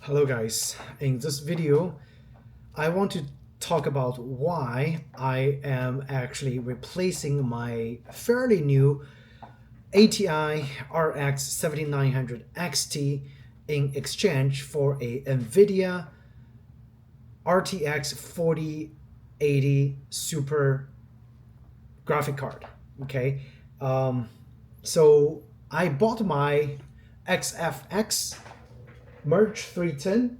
Hello guys, in this video I want to talk about why I am actually replacing my fairly new ATI RX 7900 XT in exchange for a Nvidia RTX 4080 Super graphic card. Okay, so I bought my XFX Merge 310.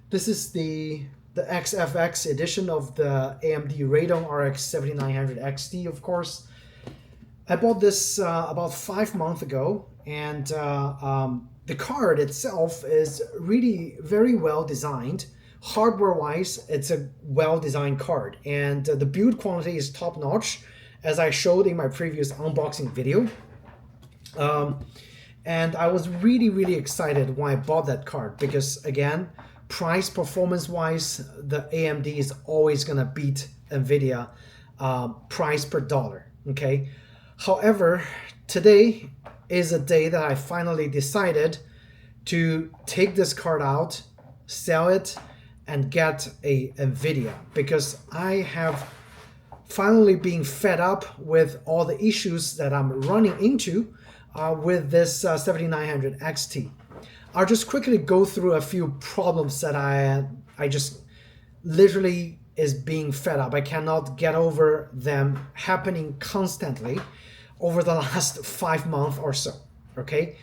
This is the XFX edition of the AMD Radeon RX 7900 XT, of course. I bought this about 5 months ago, and the card itself is really very well designed. Hardware-wise, it's a well-designed card, and the build quality is top-notch, as I showed in my previous unboxing video. And I was really excited when I bought that card because, again, price performance wise, the AMD is always gonna beat Nvidia price per dollar. Okay, however, today is a day that I finally decided to take this card out, sell it, and get a Nvidia because I have finally been fed up with all the issues that I'm running into with this 7900 XT. I'll just quickly go through a few problems that I just literally is being fed up. I cannot get over them happening constantly over the last 5 months or so. Okay,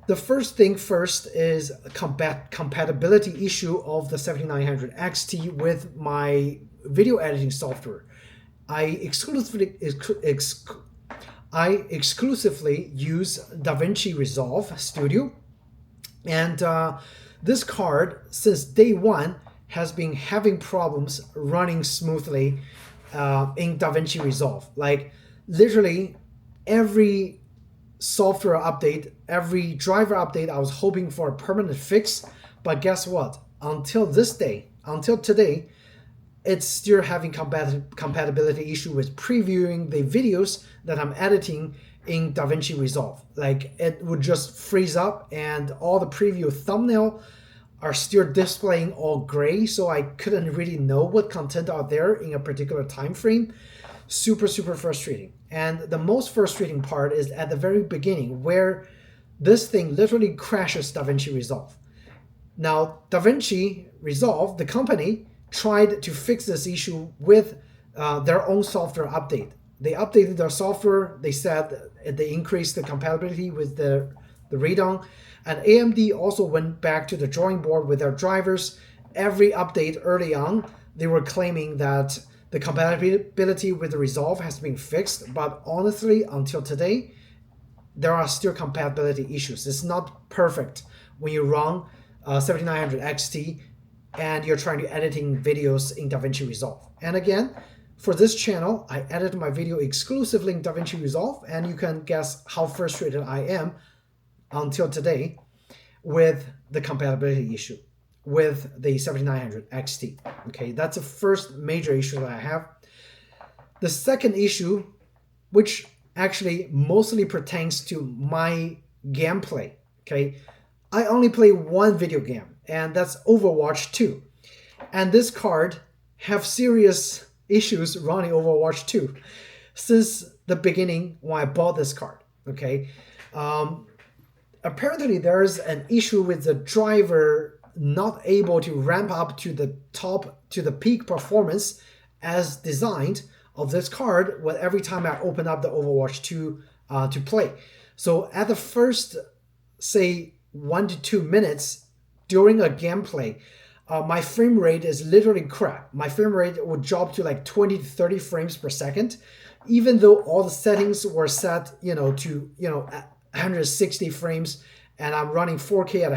the first thing first is compatibility issue of the 7900 XT with my video editing software. I exclusively use DaVinci Resolve Studio, and this card since day one has been having problems running smoothly in DaVinci Resolve. Like literally every software update, every driver update, I was hoping for a permanent fix, but guess what? Until this day, until today, it's still having compatibility issue with previewing the videos that I'm editing in DaVinci Resolve. Like it would just freeze up and all the preview thumbnail are still displaying all gray, so I couldn't really know what content are there in a particular time frame. Super frustrating. And the most frustrating part is at the very beginning where this thing literally crashes DaVinci Resolve. Now, DaVinci Resolve, the company, tried to fix this issue with their own software update. They updated their software. They said they increased the compatibility with the Radeon. And AMD also went back to the drawing board with their drivers. Every update early on, they were claiming that the compatibility with the Resolve has been fixed. But honestly, until today, there are still compatibility issues. It's not perfect when you run 7900 XT and you're trying to editing videos in DaVinci Resolve. And again, for this channel, I edit my video exclusively in DaVinci Resolve, and you can guess how frustrated I am until today with the compatibility issue with the 7900 XT. Okay, that's the first major issue that I have. The second issue, which actually mostly pertains to my gameplay, okay, I only play one video game, and that's Overwatch 2. And this card have serious issues running Overwatch 2 since the beginning when I bought this card. Okay, apparently there is an issue with the driver not able to ramp up to the peak performance as designed of this card when every time I open up the Overwatch 2 to play. So at the first, say, 1 to 2 minutes during a gameplay, my frame rate is literally crap. My frame rate would drop to like 20 to 30 frames per second, even though all the settings were set, to 160 frames, and I'm running 4K at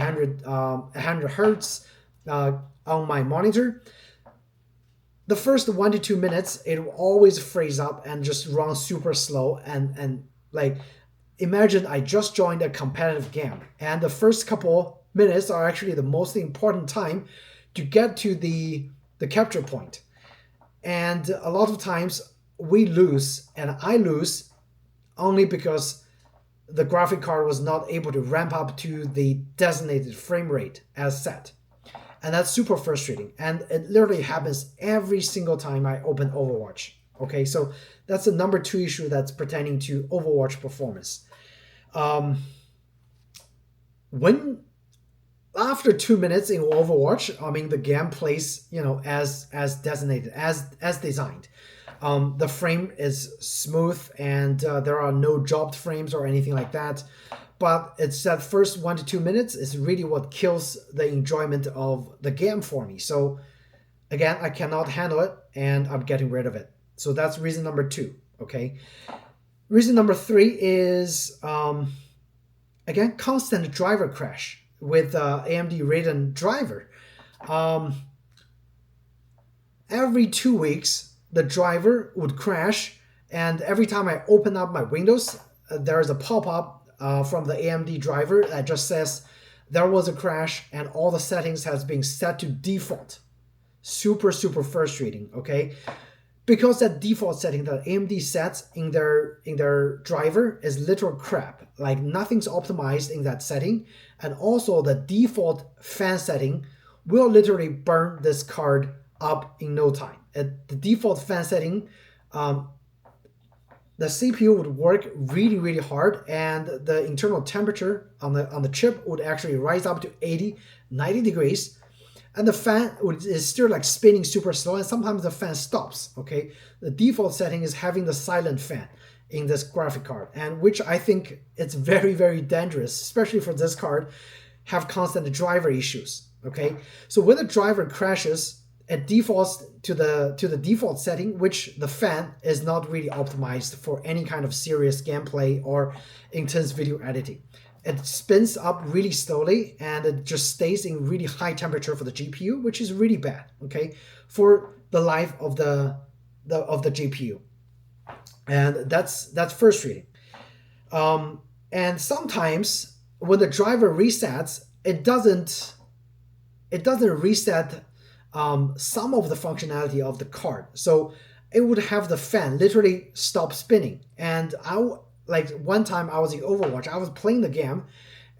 100 hertz on my monitor. The first 1 to 2 minutes, it will always freeze up and just run super slow, and like, imagine I just joined a competitive game, and the first couple minutes are actually the most important time to get to the capture point. And a lot of times we lose, and I lose only because the graphic card was not able to ramp up to the designated frame rate as set. And that's super frustrating. And it literally happens every single time I open Overwatch. Okay, so that's the number 2 issue that's pertaining to Overwatch performance. When after 2 minutes in Overwatch, I mean the game plays, as designated, as designed. The frame is smooth and there are no jobbed frames or anything like that. But it's that first 1 to 2 minutes is really what kills the enjoyment of the game for me. So again, I cannot handle it and I'm getting rid of it. So that's reason number 2. Okay. Reason number 3 is again, constant driver crash with AMD Radeon driver. Every 2 weeks, the driver would crash, and every time I open up my Windows, there's a pop-up from the AMD driver that just says there was a crash and all the settings has been set to default. Super, super frustrating, okay? Because that default setting that AMD sets in their driver is literal crap. Like nothing's optimized in that setting. And also the default fan setting will literally burn this card up in no time. At the default fan setting, the CPU would work really, really hard, and the internal temperature on the chip would actually rise up to 80, 90 degrees. And the fan is still like spinning super slow, and sometimes the fan stops, okay? The default setting is having the silent fan in this graphic card, and which I think it's very, very dangerous, especially for this card, have constant driver issues, okay? So when the driver crashes, it defaults to the default setting, which the fan is not really optimized for any kind of serious gameplay or intense video editing. It spins up really slowly and it just stays in really high temperature for the GPU, which is really bad, okay, for the life of the GPU. And that's frustrating. And sometimes when the driver resets, it doesn't reset some of the functionality of the card. So it would have the fan literally stop spinning. And like one time I was in Overwatch, I was playing the game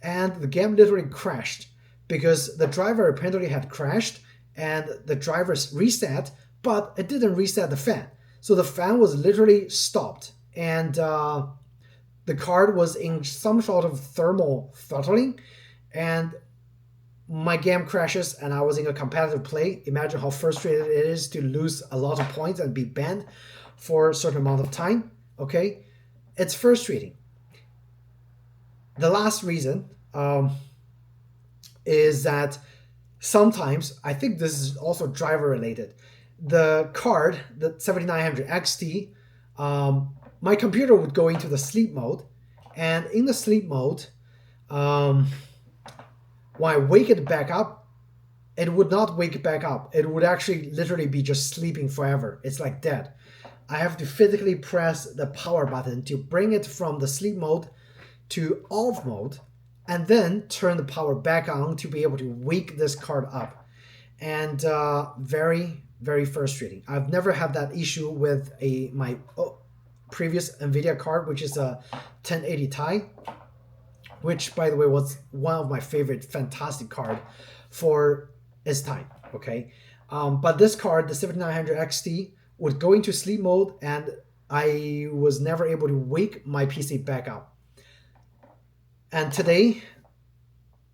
and the game literally crashed because the driver apparently had crashed and the driver's reset, but it didn't reset the fan. So the fan was literally stopped and the card was in some sort of thermal throttling and my game crashes and I was in a competitive play. Imagine how frustrated it is to lose a lot of points and be banned for a certain amount of time, okay? It's frustrating. The last reason is that sometimes, I think this is also driver related, the card, the 7900 XT, my computer would go into the sleep mode, and in the sleep mode, when I wake it back up, it would not wake back up. It would actually literally be just sleeping forever. It's like dead. I have to physically press the power button to bring it from the sleep mode to off mode and then turn the power back on to be able to wake this card up. And very, very frustrating. I've never had that issue with my previous Nvidia card, which is a 1080 Ti, which by the way was one of my favorite fantastic card for its time, okay? But this card, the 7900 XT, would go into sleep mode and I was never able to wake my PC back up. And today,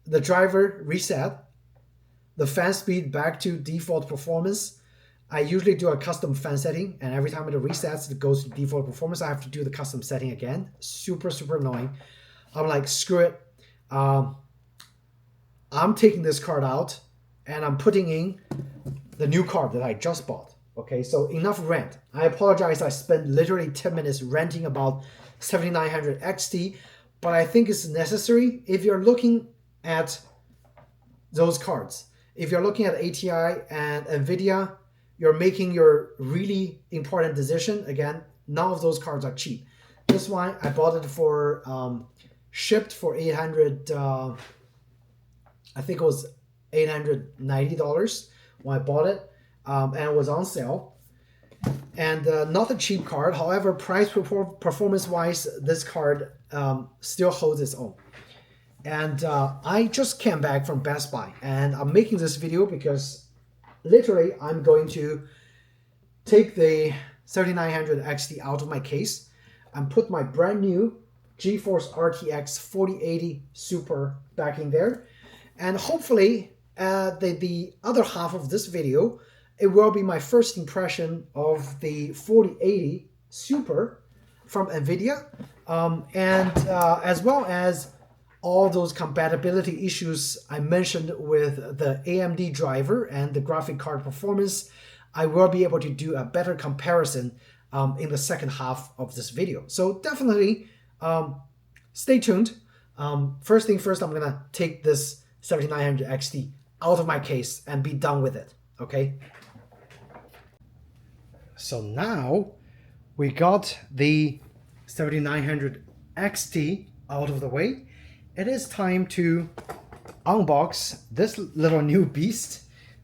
the driver reset, the fan speed back to default performance. I usually do a custom fan setting, and every time it resets, it goes to default performance. I have to do the custom setting again. Super, super annoying. I'm like, screw it. I'm taking this card out, and I'm putting in the new card that I just bought. Okay, so enough rant. I apologize. I spent literally 10 minutes ranting about 7900 XT, but I think it's necessary if you're looking at those cards. If you're looking at ATI and Nvidia, you're making your really important decision. Again, none of those cards are cheap. This one, I bought it for, shipped for 800, I think it was $890 when I bought it. And it was on sale. and not a cheap card. However, performance wise, this card still holds its own. And I just came back from Best Buy, and I'm making this video because literally I'm going to take the 7900 XT out of my case and put my brand new GeForce RTX 4080 Super back in there. And hopefully the other half of this video, it will be my first impression of the 4080 Super from Nvidia, as well as all those compatibility issues I mentioned with the AMD driver and the graphic card performance. I will be able to do a better comparison in the second half of this video. So definitely stay tuned. First thing first, I'm gonna take this 7900 XT out of my case and be done with it, okay? So now we got the 7900 XT out of the way. It is time to unbox this little new beast,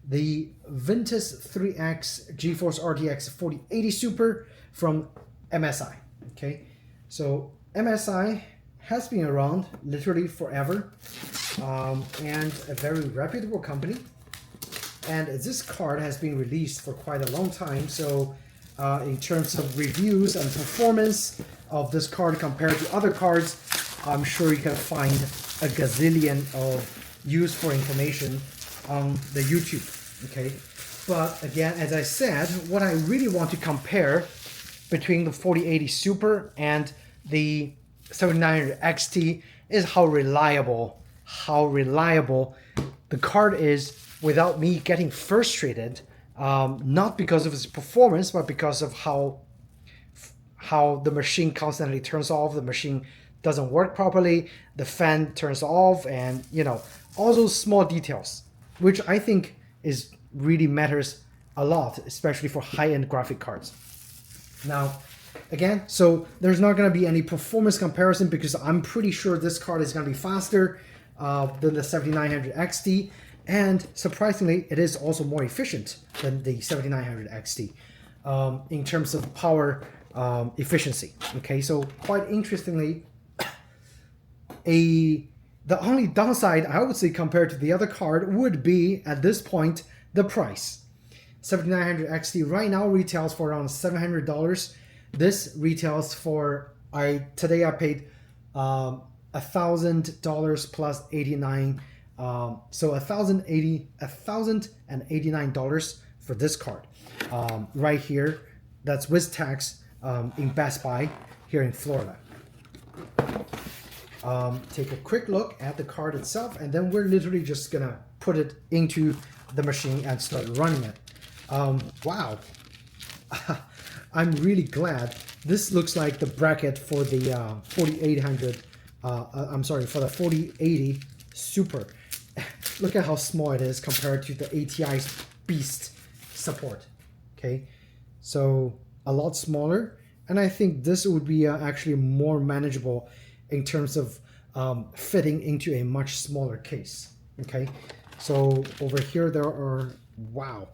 the Ventus 3X GeForce RTX 4080 Super from MSI. Okay, so MSI has been around literally forever, and a very reputable company. And this card has been released for quite a long time. So in terms of reviews and performance of this card compared to other cards, I'm sure you can find a gazillion of useful information on the YouTube, okay? But again, as I said, what I really want to compare between the 4080 Super and the 7900 XT is how reliable the card is without me getting frustrated, not because of its performance, but because of how the machine constantly turns off, the machine doesn't work properly, the fan turns off, and you know, all those small details, which I think is really matters a lot, especially for high-end graphic cards. Now, again, so there's not going to be any performance comparison because I'm pretty sure this card is going to be faster than the 7900 XT, and surprisingly, it is also more efficient than the 7900 XT in terms of power efficiency. Okay, so quite interestingly, the only downside I would say compared to the other card would be at this point the price. 7900 XT right now retails for around $700. This retails for today I paid $1,000 plus 89, so $1,089 for this card right here. That's with tax in Best Buy here in Florida. Take a quick look at the card itself, and then we're literally just gonna put it into the machine and start running it. Wow. I'm really glad. This looks like the bracket for the 4800, I'm sorry, for the 4080 Super. Look at how small it is compared to the ATI's Beast support. Okay, so a lot smaller, and I think this would be actually more manageable in terms of fitting into a much smaller case. Okay, so over here there are, wow,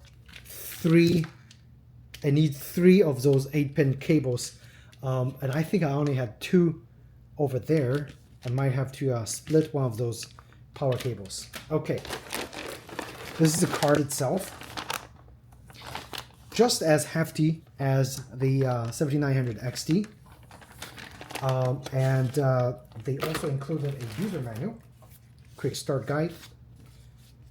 I need 3 of those 8-pin cables, and I think I only have 2 over there. I might have to split one of those power cables. Okay, this is the card itself, just as hefty as the 7900 XT, and they also included a user manual, quick start guide.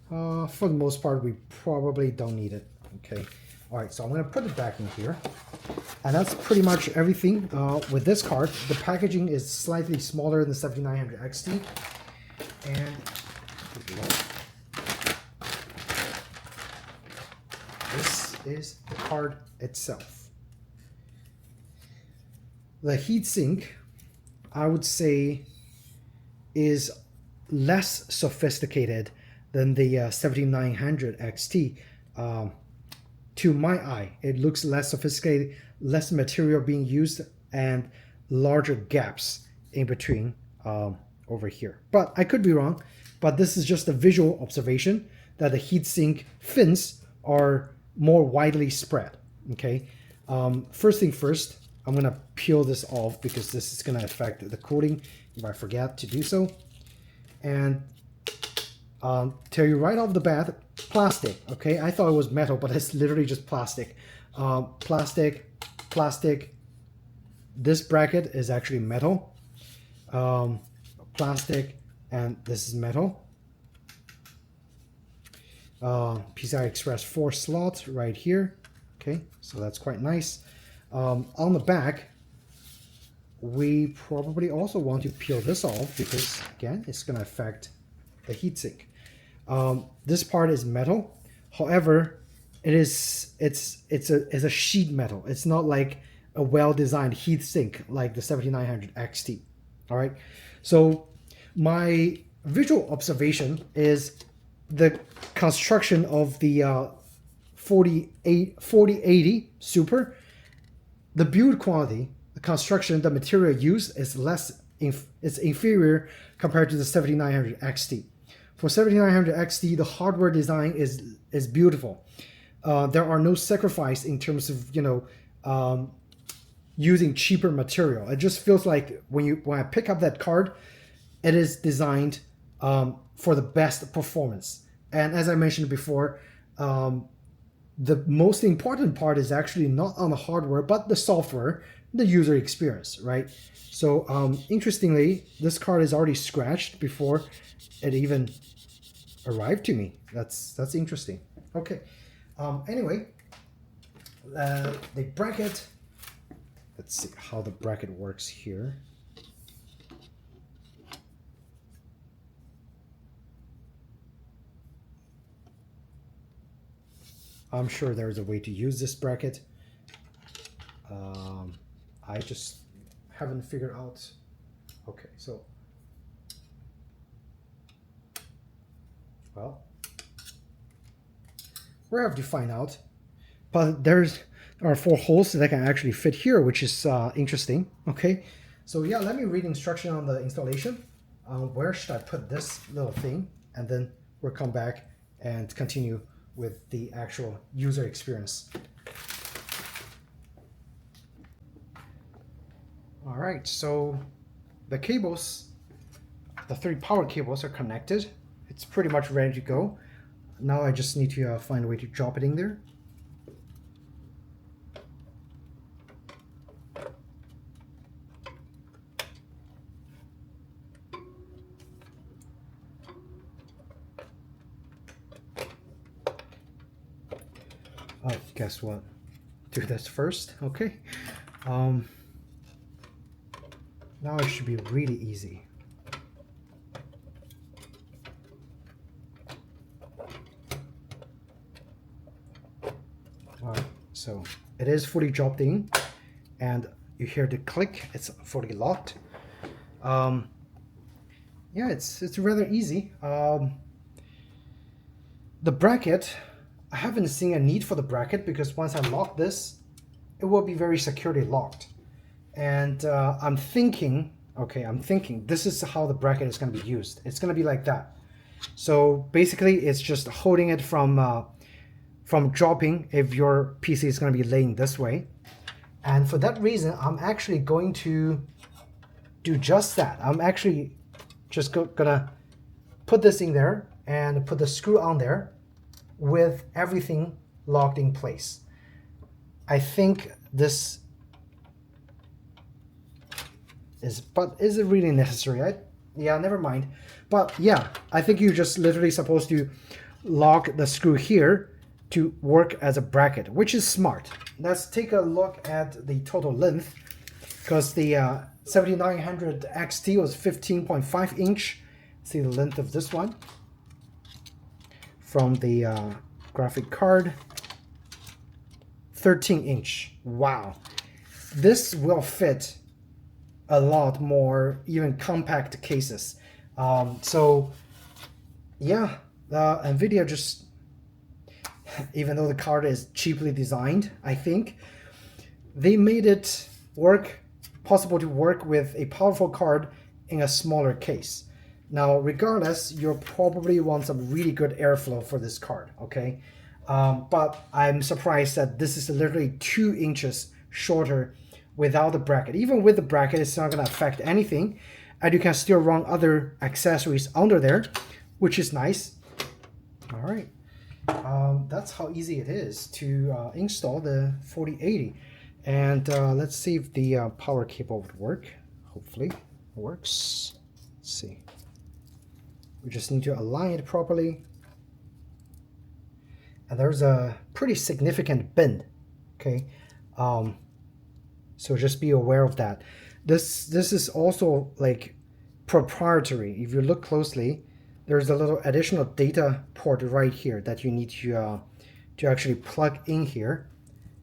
For the most part, we probably don't need it. Okay, all right, so I'm going to put it back in here, and that's pretty much everything with this card. The packaging is slightly smaller than the 7900 XT, and this is the card itself. The heatsink, I would say, is less sophisticated than the 7900 XT. To my eye, it looks less sophisticated, less material being used, and larger gaps in between over here. But I could be wrong, but this is just a visual observation that the heatsink fins are more widely spread. Okay, First thing first, I'm gonna peel this off because this is gonna affect the cooling if I forget to do so. And tell you right off the bat, plastic. Okay, I thought it was metal, but it's literally just plastic. Plastic. This bracket is actually metal. Plastic, and this is metal. PCI Express 4 slot right here. Okay, so that's quite nice. On the back, we probably also want to peel this off because again, it's going to affect the heatsink. This part is metal. However, it's a sheet metal. It's not like a well-designed heatsink like the 7900 XT. All right. So my visual observation is the construction of the 4080 Super. The build quality, the construction, the material used is it's inferior compared to the 7900 XT. For 7900 XT, the hardware design is beautiful. There are no sacrifice in terms of using cheaper material. It just feels like when I pick up that card, it is designed for the best performance. And as I mentioned before, the most important part is actually not on the hardware, but the software, the user experience, right? So interestingly, this card is already scratched before it even arrived to me. That's interesting. Okay. Anyway, the bracket. Let's see how the bracket works here. I'm sure there's a way to use this bracket. I just haven't figured out. Okay, so, well, we have to find out. But there are 4 holes that can actually fit here, which is interesting. Okay, so yeah, let me read instruction on the installation. Where should I put this little thing? And then we'll come back and continue with the actual user experience. All right, so the cables, the 3 power cables are connected. It's pretty much ready to go. Now I just need to find a way to drop it in there. Oh, guess what? Do this first. Okay. Now it should be really easy. All right, so it is fully dropped in, and you hear the click. It's fully locked. Yeah, it's rather easy. The bracket, I haven't seen a need for the bracket because once I lock this, it will be very securely locked. And I'm thinking this is how the bracket is going to be used. It's going to be like that. So basically, it's just holding it from dropping if your PC is going to be laying this way. And for that reason, I'm actually going to do just that. I'm actually just gonna put this in there and put the screw on there with everything locked in place. I think this is it really necessary? Yeah, never mind. But yeah, I think you're just literally supposed to lock the screw here to work as a bracket, which is smart. Let's take a look at the total length, because the 7900 XT was 15.5 inch. See the length of this one from the graphic card, 13 inch. Wow, this will fit a lot more even compact cases. So yeah, Nvidia just, even though the card is cheaply designed, I think they made it possible to work with a powerful card in a smaller case. Now regardless, you'll probably want some really good airflow for this card, okay? But I'm surprised that this is literally 2 inches shorter without the bracket. Even with the bracket, it's not going to affect anything. And you can still run other accessories under there, which is nice. All right. That's how easy it is to install the 4080. And let's see if the power cable would work. Hopefully it works. Let's see. We just need to align it properly. And there's a pretty significant bend, okay? So just be aware of that. This is also like proprietary. If you look closely, there's a little additional data port right here that you need to actually plug in here.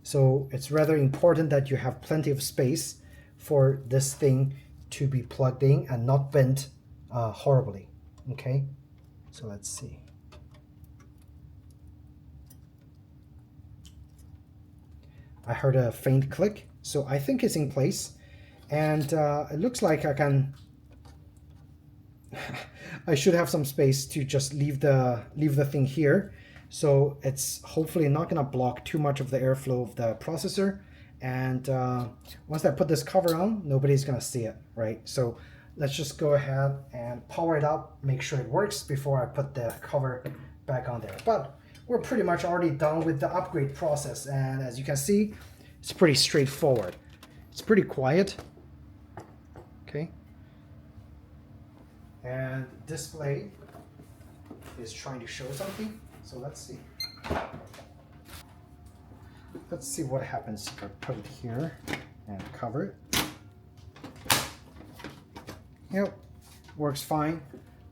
So it's rather important that you have plenty of space for this thing to be plugged in and not bent horribly, okay? So let's see. I heard a faint click, so I think it's in place, and it looks like I can. I should have some space to just leave the thing here, so it's hopefully not gonna block too much of the airflow of the processor. And once I put this cover on, nobody's gonna see it, right? So let's just go ahead and power it up, make sure it works before I put the cover back on there. But we're pretty much already done with the upgrade process, and as you can see, it's pretty straightforward. It's pretty quiet, okay? And display is trying to show something, so let's see. Let's see what happens if I put it here and cover it. Yep, works fine.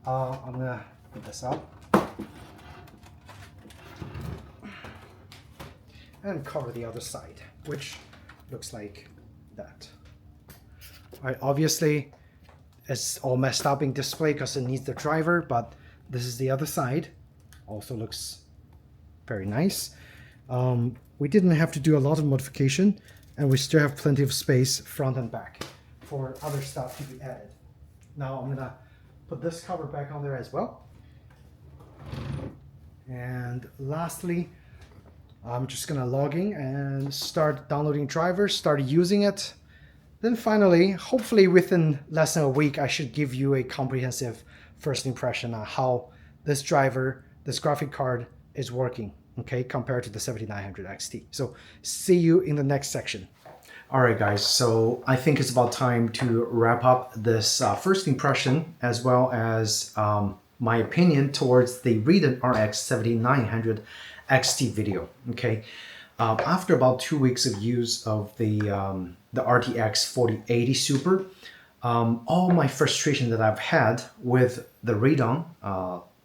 I'm gonna put this up and cover the other side, which looks like that. All right, obviously it's all messed up in display because it needs the driver, but this is the other side. Also looks very nice. We didn't have to do a lot of modification, and we still have plenty of space front and back for other stuff to be added. Now I'm gonna put this cover back on there as well. And lastly, I'm just gonna log in and start downloading drivers, start using it. Then finally, hopefully within less than a week, I should give you a comprehensive first impression on how this driver, this graphic card is working, okay, compared to the 7900 XT. So see you in the next section. All right, guys, so I think it's about time to wrap up this first impression as well as my opinion towards the Radeon RX 7900 XT video, okay? After about 2 weeks of use of the RTX 4080 Super, all my frustration that I've had with the Radeon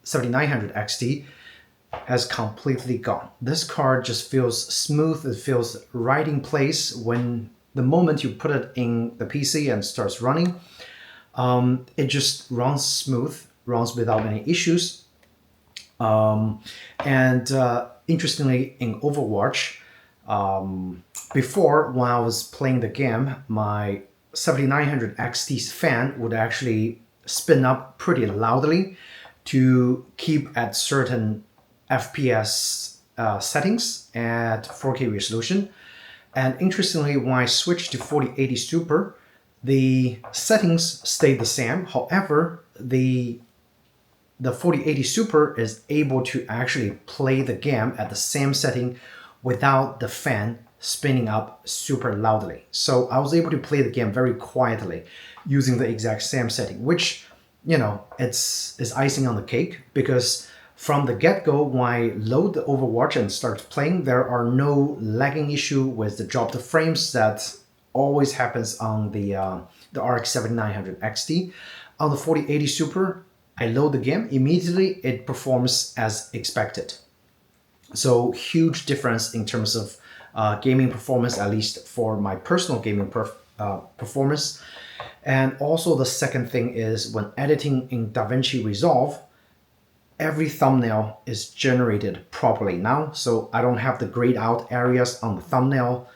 7900 XT has completely gone. This card just feels smooth. It feels right in place when the moment you put it in the PC and starts running. It just runs smooth, runs without any issues. Interestingly, in Overwatch, before, when I was playing the game, my 7900 XT's fan would actually spin up pretty loudly to keep at certain FPS settings at 4K resolution. And interestingly, when I switched to 4080 Super, the settings stayed the same. However, the 4080 Super is able to actually play the game at the same setting without the fan spinning up super loudly. So I was able to play the game very quietly using the exact same setting, which, you know, it's icing on the cake, because from the get-go, when I load the Overwatch and start playing, there are no lagging issue with the drop of frames that always happens on the RX 7900 XT. On the 4080 Super, I load the game, immediately it performs as expected. So huge difference in terms of gaming performance, at least for my personal gaming performance. And also the second thing is, when editing in DaVinci Resolve, every thumbnail is generated properly now. So I don't have the grayed out areas on the thumbnail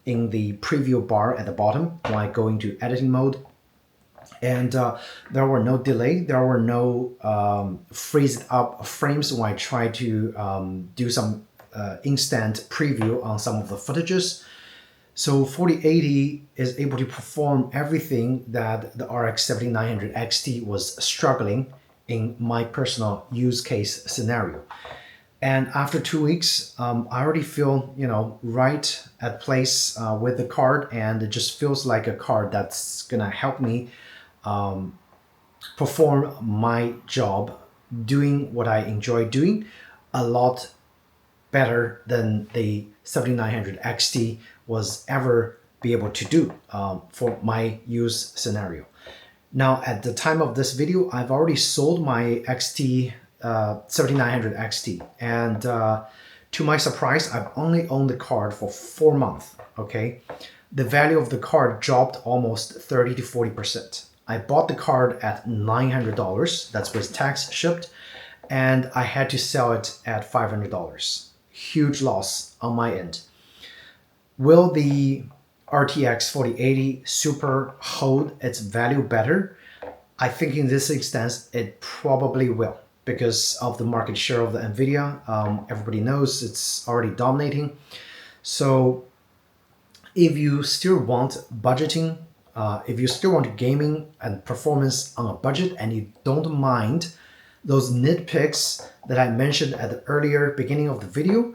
in the preview bar at the bottom when I go into editing mode. And there were no delay, there were no freezed up frames when I tried to do some instant preview on some of the footages. So 4080 is able to perform everything that the RX 7900 XT was struggling in my personal use case scenario. And after 2 weeks, I already feel, right at place with the card, and it just feels like a card that's gonna help me perform my job, doing what I enjoy doing, a lot better than the 7900 XT was ever be able to do for my use scenario. Now, at the time of this video, I've already sold my XT 7900 XT, and to my surprise, I've only owned the card for 4 months. Okay, the value of the card dropped almost 30 to 40%. I bought the card at $900, that's with tax shipped, and I had to sell it at $500. Huge loss on my end. Will the RTX 4080 Super hold its value better? I think in this instance, it probably will, because of the market share of the Nvidia. Everybody knows it's already dominating. So if you still want budgeting, if you still want gaming and performance on a budget, and you don't mind those nitpicks that I mentioned at the earlier beginning of the video,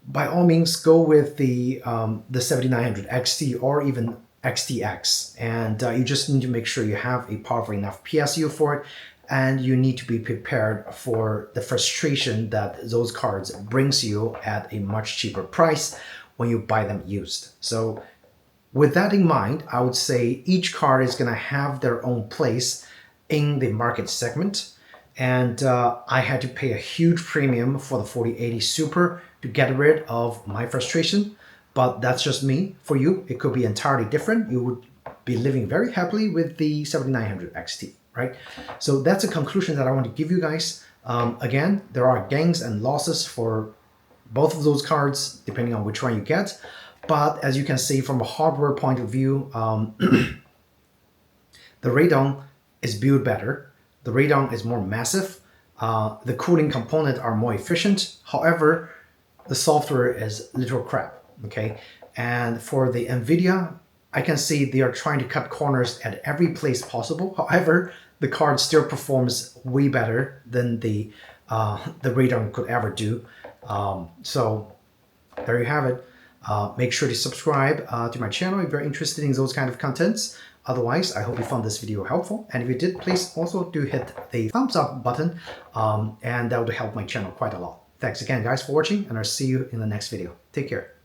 by all means go with the 7900 XT or even XTX. And you just need to make sure you have a powerful enough PSU for it, and you need to be prepared for the frustration that those cards brings you at a much cheaper price when you buy them used. So with that in mind, I would say each card is going to have their own place in the market segment. And I had to pay a huge premium for the 4080 Super to get rid of my frustration. But that's just me. For you, it could be entirely different. You would be living very happily with the 7900 XT, right? So that's a conclusion that I want to give you guys. Again, there are gains and losses for both of those cards, depending on which one you get. But as you can see from a hardware point of view, the Radeon is built better. The Radeon is more massive. The cooling components are more efficient. However, the software is little crap, okay? And for the Nvidia, I can see they are trying to cut corners at every place possible. However, the card still performs way better than the Radeon could ever do. So there you have it. Make sure to subscribe to my channel if you're interested in those kind of contents. Otherwise, I hope you found this video helpful. And if you did, please also do hit the thumbs up button, and that would help my channel quite a lot. Thanks again, guys, for watching, and I'll see you in the next video. Take care.